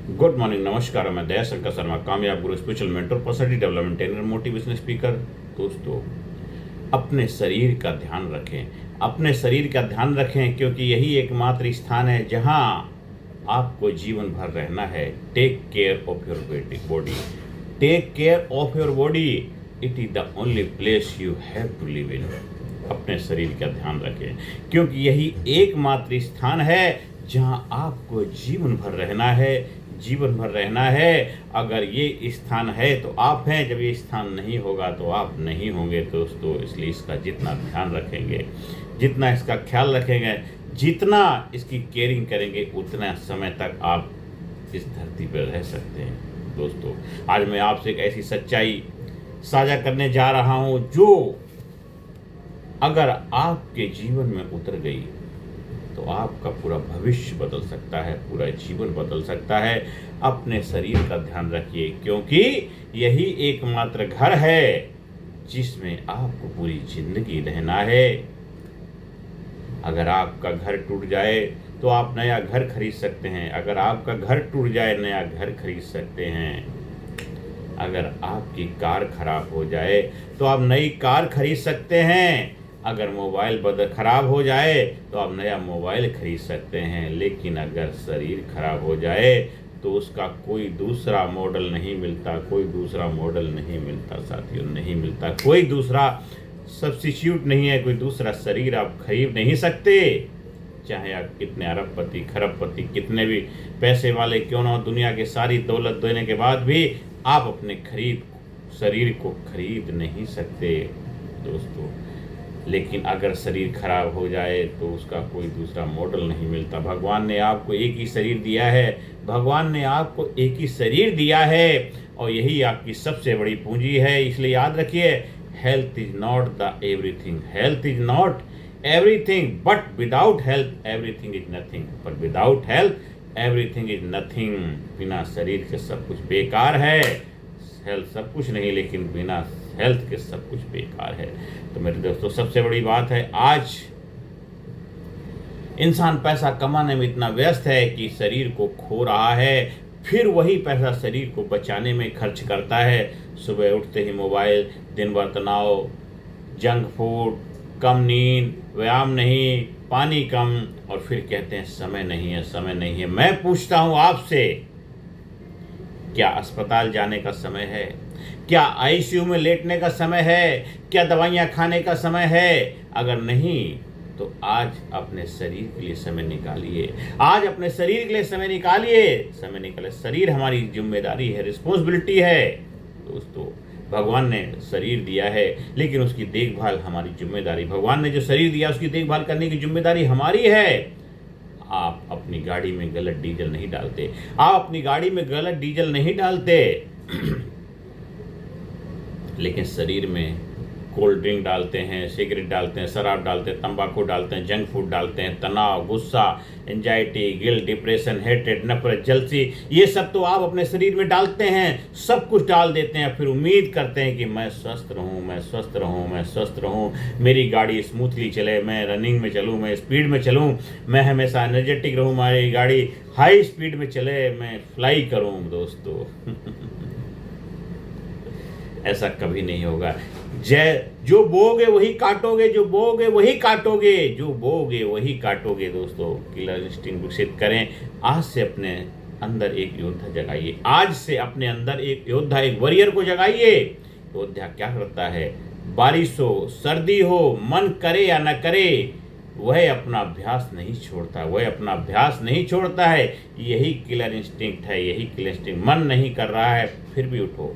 Good morning, नमस्कार। मैं दयाशंकर शर्मा, कामयाब गुरु, spiritual mentor, personality development trainer, motivational speaker. दोस्तों, अपने शरीर का ध्यान रखें। अपने शरीर का ध्यान रखें, क्योंकि यही एकमात्र स्थान है जहां आपको जीवन भर रहना है। Take care of your body. Take care of your body. It is the only place you have to live in. अपने शरीर का ध्यान रखें, क्योंकि यही एकमात्र स्थान है जहां आपको जीवन भर रहना है। जीवन भर रहना है। अगर ये स्थान है तो आप हैं, जब ये स्थान नहीं होगा तो आप नहीं होंगे। दोस्तों, इसलिए इसका जितना ध्यान रखेंगे, जितना इसका ख्याल रखेंगे, जितना इसकी केयरिंग करेंगे, उतना समय तक आप इस धरती पर रह सकते हैं। दोस्तों, आज मैं आपसे एक ऐसी सच्चाई साझा करने जा रहा हूं जो अगर आपके जीवन में उतर गई तो आपका पूरा भविष्य बदल सकता है, पूरा जीवन बदल सकता है। अपने शरीर का ध्यान रखिए, क्योंकि यही एकमात्र घर है जिसमें आपको पूरी जिंदगी रहना है। अगर आपका घर टूट जाए तो आप नया घर खरीद सकते हैं। अगर आपका घर टूट जाए, नया घर खरीद सकते हैं। अगर आपकी कार खराब हो जाए तो आप नई कार खरीद सकते हैं। अगर मोबाइल खराब हो जाए तो आप नया मोबाइल खरीद सकते हैं। लेकिन अगर शरीर खराब हो जाए तो उसका कोई दूसरा मॉडल नहीं मिलता, कोई दूसरा मॉडल नहीं मिलता साथियों, नहीं मिलता। कोई दूसरा सब्स्टिट्यूट नहीं है, कोई दूसरा शरीर आप खरीद नहीं सकते। चाहे आप कितने अरबपति, खरबपति, कितने भी पैसे वाले क्यों ना हो, दुनिया की सारी दौलत देने के बाद भी आप अपने शरीर को खरीद नहीं सकते दोस्तों। लेकिन अगर शरीर खराब हो जाए तो उसका कोई दूसरा मॉडल नहीं मिलता। भगवान ने आपको एक ही शरीर दिया है। भगवान ने आपको एक ही शरीर दिया है और यही आपकी सबसे बड़ी पूंजी है। इसलिए याद रखिए, health is not the everything. Health is not everything, but without health everything is nothing. But without health everything is nothing. बिना शरीर के सब कुछ बेकार है। हेल्थ सब कुछ नहीं, लेकिन बिना हेल्थ के सब कुछ बेकार है। तो मेरे दोस्तों, सबसे बड़ी बात है, आज इंसान पैसा कमाने में इतना व्यस्त है कि शरीर को खो रहा है। फिर वही पैसा शरीर को बचाने में खर्च करता है। सुबह उठते ही मोबाइल, दिन भर तनाव, जंक फूड, कम नींद, व्यायाम नहीं, पानी कम, और फिर कहते हैं समय नहीं है, समय नहीं है। मैं पूछता हूं आपसे, क्या अस्पताल जाने का समय है? क्या आईसीयू में लेटने का समय है? क्या दवाइयाँ खाने का समय है? अगर नहीं तो आज अपने शरीर के लिए समय निकालिए। आज अपने शरीर के लिए समय निकालिए। समय निकाले। शरीर हमारी जिम्मेदारी है, रिस्पॉन्सिबिलिटी है। दोस्तों, भगवान ने शरीर दिया है, लेकिन उसकी देखभाल हमारी जिम्मेदारी। भगवान ने जो शरीर दिया उसकी देखभाल करने की जिम्मेदारी हमारी है। आप अपनी गाड़ी में गलत डीजल नहीं डालते। आप अपनी गाड़ी में गलत डीजल नहीं डालते लेकिन शरीर में कोल्ड ड्रिंक डालते हैं, सिगरेट डालते हैं, शराब डालते हैं, तंबाकू डालते हैं, जंक फूड डालते हैं। तनाव, गुस्सा, एंजाइटी, गिल्ट, डिप्रेशन, हेट्रेड, नफरत, जलसी, ये सब तो आप अपने शरीर में डालते हैं। सब कुछ डाल देते हैं, फिर उम्मीद करते हैं कि मैं स्वस्थ रहूं, मैं स्वस्थ रहूं, मैं स्वस्थ रहूं, मेरी गाड़ी स्मूथली चले, मैं रनिंग में चलूं, मैं स्पीड में चलूं, मैं हमेशा एनर्जेटिक रहूं, हमारी गाड़ी हाई स्पीड में चले, मैं फ्लाई करूं। दोस्तों ऐसा कभी नहीं होगा। जो बोओगे वही काटोगे, जो बोओगे वही काटोगे, जो बोओगे वही काटोगे। दोस्तों, किलर इंस्टिंक्ट विकसित करें। आज से अपने अंदर एक योद्धा जगाइए। आज से अपने अंदर एक योद्धा, एक वॉरियर को जगाइए। योद्धा क्या करता है? बारिश हो, सर्दी हो, मन करे या न करे, वह अपना अभ्यास नहीं छोड़ता। वह अपना अभ्यास नहीं छोड़ता है। यही किलर इंस्टिंक्ट है, यही किलर इंस्टिंक्ट। मन नहीं कर रहा है, फिर भी उठो।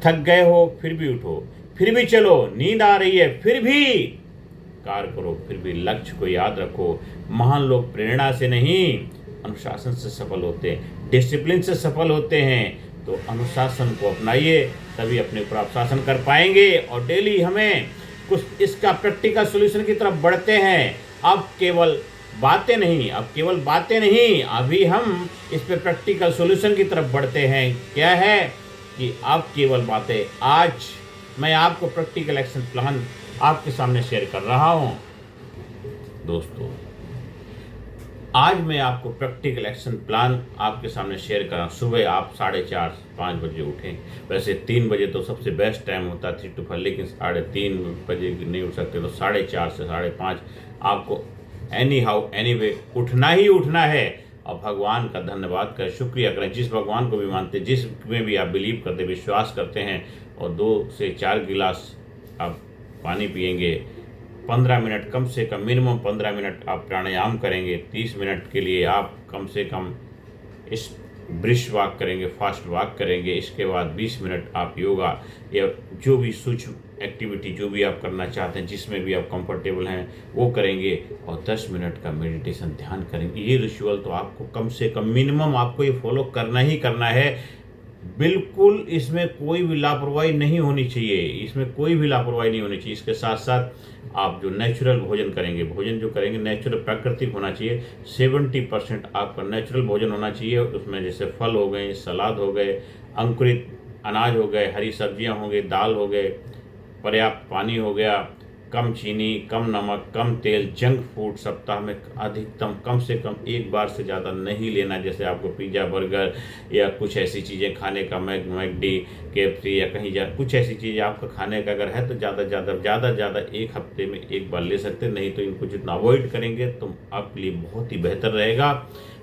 थक गए हो, फिर भी उठो, फिर भी चलो। नींद आ रही है, फिर भी कार्य करो, फिर भी लक्ष्य को याद रखो। महान लोग प्रेरणा से नहीं, अनुशासन से सफल होते हैं, डिसिप्लिन से सफल होते हैं। तो अनुशासन को अपनाइए, तभी अपने ऊपर आप शासन कर पाएंगे। और डेली हमें कुछ इसका प्रैक्टिकल सॉल्यूशन की तरफ बढ़ते हैं। अब केवल बातें नहीं, अभी हम इस पे प्रैक्टिकल सॉल्यूशन की तरफ बढ़ते हैं। क्या है कि आप केवल बातें, आज मैं आपको प्रैक्टिकल एक्शन प्लान आपके सामने शेयर कर रहा हूं। दोस्तों, आज मैं आपको प्रैक्टिकल एक्शन प्लान आपके सामने शेयर कर रहा हूँ। सुबह आप 4:30-5 बजे उठें। वैसे 3 बजे तो सबसे बेस्ट टाइम होता है 3 to 5, लेकिन 3:30 बजे नहीं उठ सकते तो 4:30 से 5:30 आपको एनी हाउ एनी वे उठना ही उठना है। और भगवान का धन्यवाद करें, शुक्रिया करें। जिस भगवान को भी मानते, जिसमें भी आप बिलीव करते, विश्वास करते हैं, और 2 से 4 गिलास आप पानी पिएंगे। 15 मिनट कम से कम, मिनिमम 15 मिनट आप प्राणायाम करेंगे। 30 मिनट के लिए आप कम से कम इस ब्रिस्क वॉक करेंगे, फास्ट वॉक करेंगे। इसके बाद 20 मिनट आप योगा या जो भी सूक्ष्म एक्टिविटी जो भी आप करना चाहते हैं, जिसमें भी आप कंफर्टेबल हैं, वो करेंगे। और 10 मिनट का मेडिटेशन ध्यान करेंगे। ये रिचुअल तो आपको कम से कम मिनिमम आपको ये फॉलो करना ही करना है। बिल्कुल इसमें कोई भी लापरवाही नहीं होनी चाहिए, इसमें कोई भी लापरवाही नहीं होनी चाहिए। इसके साथ साथ आप जो नेचुरल भोजन करेंगे, भोजन जो करेंगे नेचुरल प्राकृतिक होना चाहिए। 70% आपका नेचुरल भोजन होना चाहिए। उसमें जैसे फल हो गए, सलाद हो गए, अंकुरित अनाज हो गए, हरी सब्जियां हो गई, दाल हो गए, पर्याप्त पानी हो गया, कम चीनी, कम नमक, कम तेल। जंक फूड सप्ताह में अधिकतम कम से कम 1 बार से ज़्यादा नहीं लेना। जैसे आपको पिज़्ज़ा, बर्गर या कुछ ऐसी चीज़ें खाने का, मैकडी, KFC या कहीं कुछ ऐसी चीज़ें आपका खाने का अगर है तो ज़्यादा 1 हफ्ते में 1 बार ले सकते हैं। नहीं तो इनको जितना अवॉइड करेंगे तो आपके लिए बहुत ही बेहतर रहेगा,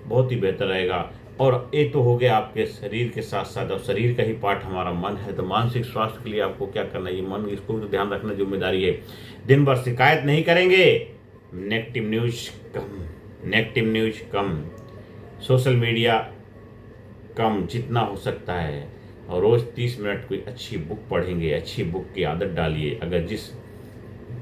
बहुत ही बेहतर रहेगा। और ये तो हो गया आपके शरीर के साथ साथ, अब शरीर का ही पार्ट हमारा मन है, तो मानसिक स्वास्थ्य के लिए आपको क्या करना है, ये मन, इसको भी तो ध्यान रखना जिम्मेदारी है। दिन भर शिकायत नहीं करेंगे, नेगेटिव न्यूज कम, सोशल मीडिया कम जितना हो सकता है। और रोज़ 30 मिनट कोई अच्छी बुक पढ़ेंगे, अच्छी बुक की आदत डालिए। अगर जिस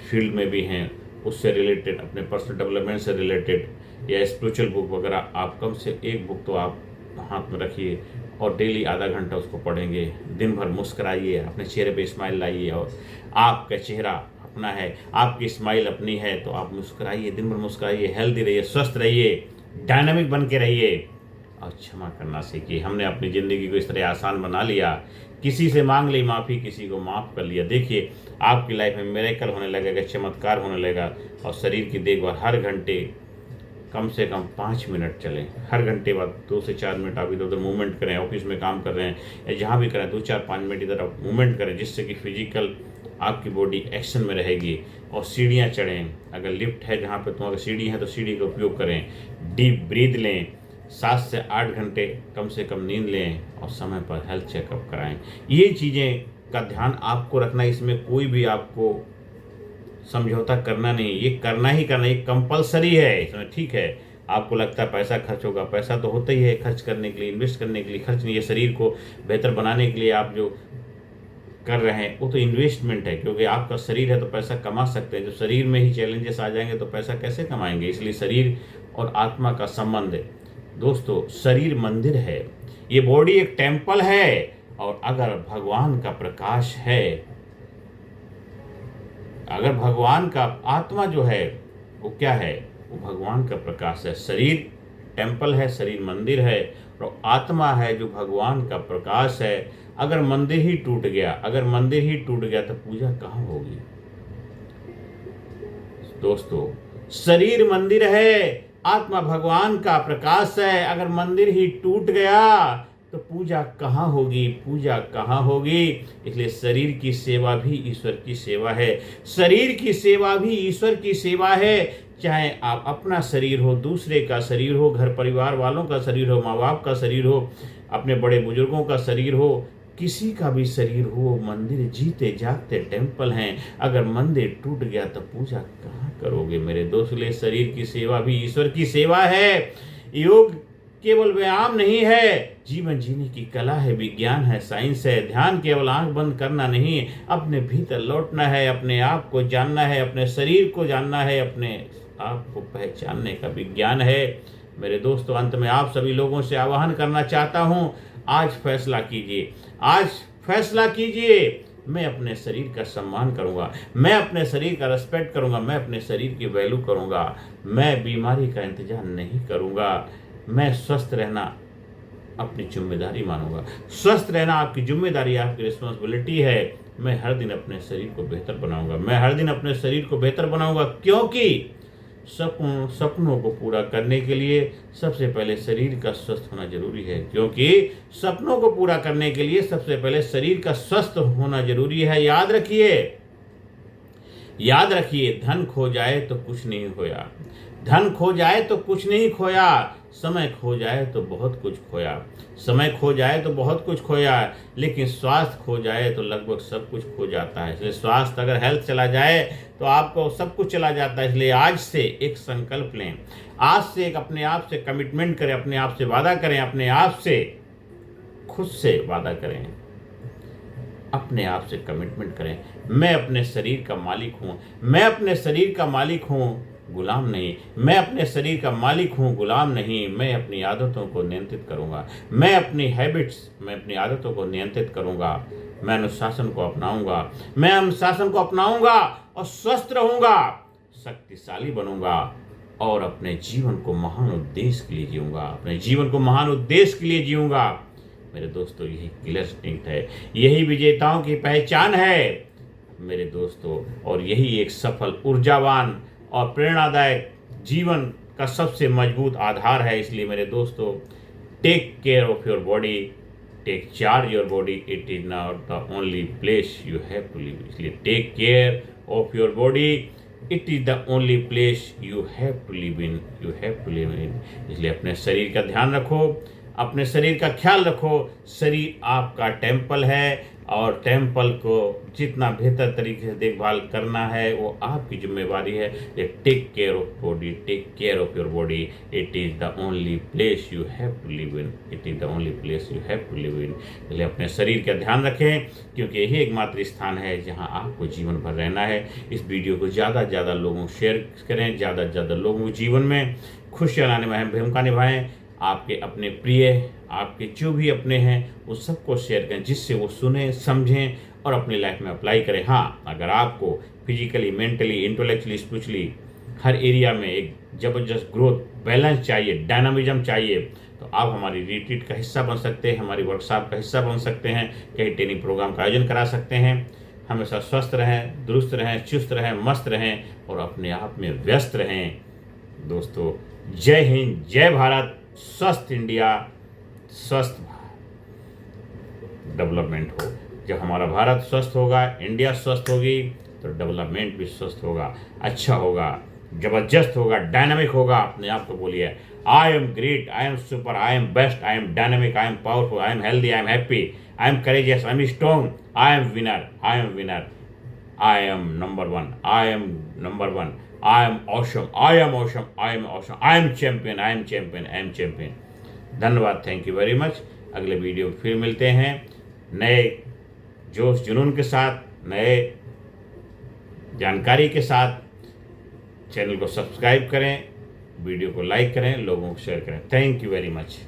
फील्ड में भी हैं उससे रिलेटेड, अपने पर्सनल डेवलपमेंट से रिलेटेड या स्पिरिचुअल बुक वगैरह, आप कम से 1 बुक तो आप हाथ में रखिए और डेली आधा घंटा उसको पढ़ेंगे। दिन भर मुस्कुराइए, अपने चेहरे पे स्माइल लाइए। और आपका चेहरा अपना है, आपकी स्माइल अपनी है, तो आप मुस्कुराइए, दिन भर मुस्कुराइए, हेल्दी रहिए, स्वस्थ रहिए, डायनामिक बन के रहिए। और क्षमा करना सीखिए। हमने अपनी ज़िंदगी को इस तरह आसान बना लिया, किसी से मांग ली माफ़ी, किसी को माफ़ कर लिया। देखिए आपकी लाइफ में मिरेकल होने लगेगा, चमत्कार होने लगेगा। और शरीर की देखभाल हर घंटे कम से कम 5 मिनट चलें। हर घंटे बाद 2 से 4 मिनट आप इधर उधर मूवमेंट करें। ऑफिस में काम कर रहे हैं या जहाँ भी करें, 2-4-5 मिनट इधर आप मूवमेंट करें, जिससे कि फिजिकल आपकी बॉडी एक्शन में रहेगी। और सीढ़ियाँ चढ़ें, अगर लिफ्ट है जहाँ पे तुम्हारी सीढ़ी है तो सीढ़ी का उपयोग करें। डीप ब्रीथ लें, 7 से 8 घंटे कम से कम नींद लें और समय पर हेल्थ चेकअप कराएं। ये चीज़ें का ध्यान आपको रखना, इसमें कोई भी आपको समझौता करना नहीं, ये करना ही करना, ये कंपलसरी है इसमें। ठीक है, आपको लगता है पैसा खर्च होगा, पैसा तो होता ही है खर्च करने के लिए, इन्वेस्ट करने के लिए। खर्च नहीं है, शरीर को बेहतर बनाने के लिए आप जो कर रहे हैं वो तो इन्वेस्टमेंट है, क्योंकि आपका शरीर है तो पैसा कमा सकते हैं। जो शरीर में ही चैलेंजेस आ जाएंगे तो पैसा कैसे कमाएंगे। इसलिए शरीर और आत्मा का संबंध है दोस्तों। शरीर मंदिर है, ये बॉडी एक टेम्पल है। और अगर भगवान का प्रकाश है, अगर भगवान का आत्मा जो है वो क्या है, वो भगवान का प्रकाश है। शरीर टेम्पल है, शरीर मंदिर है, और आत्मा है जो भगवान का प्रकाश है। अगर मंदिर ही टूट गया तो पूजा कहाँ होगी दोस्तों। शरीर मंदिर है, आत्मा भगवान का प्रकाश है। अगर मंदिर ही टूट गया तो पूजा कहाँ होगी। इसलिए शरीर की सेवा भी ईश्वर की सेवा है, शरीर की सेवा भी ईश्वर की सेवा है। चाहे आप अपना शरीर हो, दूसरे का शरीर हो, घर परिवार वालों का शरीर हो, माँ बाप का शरीर हो, अपने बड़े बुजुर्गों का शरीर हो, किसी का भी शरीर हो, मंदिर जीते जागते टेम्पल हैं। अगर मंदिर टूट गया तो पूजा कहाँ करोगे मेरे दोस्त। ले शरीर की सेवा भी ईश्वर की सेवा है। योग केवल व्यायाम नहीं है, जीवन जीने की कला है, विज्ञान है, साइंस है। ध्यान केवल आंख बंद करना नहीं, अपने भीतर लौटना है, अपने आप को जानना है, अपने शरीर को जानना है, अपने आप को पहचानने का विज्ञान है मेरे दोस्तों। अंत में आप सभी लोगों से आह्वान करना चाहता हूं, आज फैसला कीजिए। मैं अपने शरीर का सम्मान करूंगा, मैं अपने शरीर का रिस्पेक्ट करूंगा, मैं अपने शरीर की वैल्यू करूंगा, मैं बीमारी का इंतजार नहीं करूंगा। मैं स्वस्थ रहना अपनी जिम्मेदारी मानूंगा। स्वस्थ रहना आपकी जिम्मेदारी, आपकी रिस्पॉन्सिबिलिटी है। मैं हर दिन अपने शरीर को बेहतर बनाऊंगा, क्योंकि सपनों को पूरा करने के लिए सबसे पहले शरीर का स्वस्थ होना जरूरी है, क्योंकि सपनों को पूरा करने के लिए सबसे पहले शरीर का स्वस्थ होना जरूरी है। याद रखिए, धन खो जाए तो कुछ नहीं खोया, धन खो जाए तो कुछ नहीं खोया, समय खो जाए तो बहुत कुछ खोया, समय खो जाए तो बहुत कुछ खोया, लेकिन स्वास्थ्य खो जाए तो लगभग सब कुछ खो जाता है। इसलिए स्वास्थ्य, अगर हेल्थ चला जाए तो आपको सब कुछ चला जाता है। इसलिए आज से एक संकल्प लें, आज से एक अपने आप से कमिटमेंट करें, अपने आप से वादा करें, अपने आप से खुद से वादा करें, अपने आप से कमिटमेंट करें। मैं अपने शरीर का मालिक हूँ, मैं अपने शरीर का मालिक हूँ, गुलाम नहीं। मैं अपने शरीर का मालिक हूँ, गुलाम नहीं। मैं अपनी आदतों को नियंत्रित करूँगा, मैं अपनी हैबिट्स, मैं अपनी आदतों को नियंत्रित करूँगा, मैं अनुशासन को अपनाऊँगा, मैं अनुशासन को अपनाऊँगा और स्वस्थ रहूँगा, शक्तिशाली बनूँगा और अपने जीवन को महान उद्देश्य के लिए जीऊँगा, अपने जीवन को महान उद्देश्य के लिए जीऊँगा। मेरे दोस्तों, यही किलर इंस्टिंक्ट है, यही विजेताओं की पहचान है मेरे दोस्तों, और यही एक सफल, ऊर्जावान और प्रेरणादायक जीवन का सबसे मजबूत आधार है। इसलिए मेरे दोस्तों, take care of your body, take charge your body, it is not the only place you have to live. इसलिए take care of your body, it is the only place you have to live in, you have to live in. इसलिए अपने शरीर का ध्यान रखो, अपने शरीर का ख्याल रखो। शरीर आपका टेम्पल है और टेम्पल को जितना बेहतर तरीके से देखभाल करना है वो आपकी जिम्मेवारी है। Take care of body, take care of your body, it is the only place you have to live in, it is the only place you have to live in. इसलिए अपने शरीर का ध्यान रखें, क्योंकि यही एकमात्र स्थान है जहां आपको जीवन भर रहना है। इस वीडियो को ज़्यादा से ज़्यादा लोगों को शेयर करें, ज़्यादा से ज़्यादा लोगों के जीवन में खुशियाँ लाने में अहम भूमिका निभाएं। आपके अपने प्रिय, आपके जो भी अपने हैं वो सबको शेयर करें, जिससे वो सुने, समझें और अपनी लाइफ में अप्लाई करें। हाँ, अगर आपको फिजिकली, मेंटली, इंटेलेक्चुअली, स्पिरिचुअली हर एरिया में एक ज़बरदस्त ग्रोथ, बैलेंस चाहिए, डायनामिज्म चाहिए, तो आप हमारी रिट्रीट का हिस्सा बन सकते हैं, हमारी वर्कशॉप का हिस्सा बन सकते हैं, कई ट्रेनिंग प्रोग्राम का आयोजन करा सकते हैं। हमेशा स्वस्थ रहें, दुरुस्त रहें, चुस्त रहें, मस्त रहें और अपने आप में व्यस्त रहें। दोस्तों, जय हिंद, जय भारत, स्वस्थ इंडिया, स्वस्थ डेवलपमेंट हो। जब हमारा भारत स्वस्थ होगा, इंडिया स्वस्थ होगी, तो डेवलपमेंट भी स्वस्थ होगा, अच्छा होगा, जबरदस्त होगा, डायनामिक होगा। अपने आप को बोलिए, I am great, I am super, I am best, I am dynamic, I am powerful, I am healthy, I am happy, I am courageous, I am strong, I am winner, I am winner, I am number one, I am number one, I am awesome, I am awesome, I am awesome, I am champion, I am champion, I am champion। धन्यवाद, thank you very much. अगले video में फिर मिलते हैं नए जोश जुनून के साथ, नए जानकारी के साथ। चैनल को सब्सक्राइब करें, वीडियो को लाइक करें, लोगों को शेयर करें। Thank you very much.